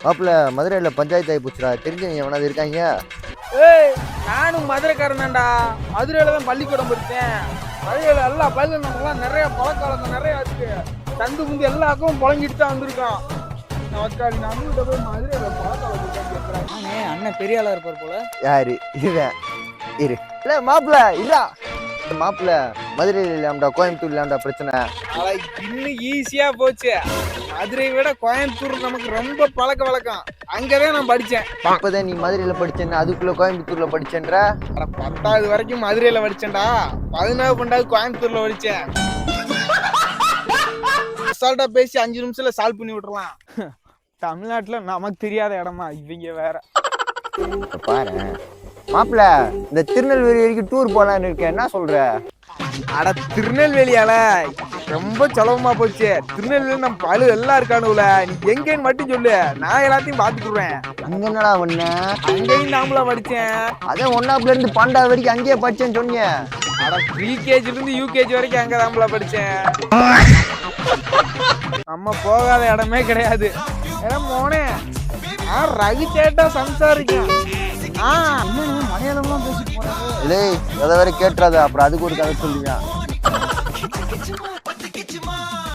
மாப்பிள்ள மதுரையில பஞ்சாயத்து ஆகி போச்சுடா. தெரிஞ்சவங்க எவனாவது இருக்காங்க? ஏய், நானும் மதுரைக்காரன்டா. மதுரையில தான் பள்ளிக்கூடம் படித்தேன். மதுரையில எல்லா பள்ளிக்கூடம்லாம் நிறைய பழக்கவழக்கம் நிறைய இருக்கு. தந்து முந்தி எல்லா அக்காவும் புழங்கிட்டு தான் வந்திருக்கான். நமக்காடி நம்மகிட்ட போய் மதுரையில பழக்கவழக்கம் கேட்கறாங்க. அண்ணன் பெரிய ஆளா இருப்பார் போல. யாரு இவன்? இரு இல்ல மாப்பிள்ள இல்ல மாப்பிள்ள மதுரையில இல்லாமடா கோயம்புத்தூர் இல்லாமடா பிரச்சனை. இன்னும் ஈஸியா போச்சு. மதுரையை விட கோயம்புத்தூர் நமக்கு ரொம்ப பழக்க வழக்கம். அங்கதான் நான் படிச்சேன். இப்பதான் நீ மதுரையில படிச்சேன்னா அதுக்குள்ள கோயம்புத்தூர்ல படிச்சேன்ற? 10வது வரைக்கும் மதுரையில படிச்சேன்டா. 11வது 12வது கோயம்புத்தூர்ல படிச்சேன். அசால்ட்டா பேசி 5 நிமிஷத்துல சால்வ் பண்ணி விட்டுறலாம். தமிழ்நாட்டுல நமக்கு தெரியாத இடமா இவங்க வேற. பாரு மாப்பிள்ள, இந்த திருநெல்வேலி வரைக்கும் டூர் போலான்னு இருக்கேன், என்ன சொல்ற? அட திருநெல்வேலியால ரொம்ப சுலபமா போச்சு. திருநெல்வேலி நம்ம பழு எல்லாம் இருக்கானுல. நீ எங்கன்னு மட்டும் சொல்லு, நான் எல்லாத்தையும் பாத்துக்குறேன். அங்க என்னடா பண்ண? அங்கேயும் நாமளா படிச்சேன். அதே 1ஆப்ல இருந்து 12 வரைக்கும் அங்கேயே படிச்சேன்னு சொன்னீங்க. அட ப்ரீகேஜில இருந்து யூகேஜி வரைக்கும் அங்க தாமளா படிச்சேன். நம்ம போகாத இடமே கிடையாது. மோனே ரகு சேட்டா சம்சாரிக்கும். மலையாளம்லாம் பேசிட்டு போறாரு. இல்லை, எதை வேற கேட்டுறாத, அப்புறம் அதுக்கு ஒரு கதை சொல்லுவேன்.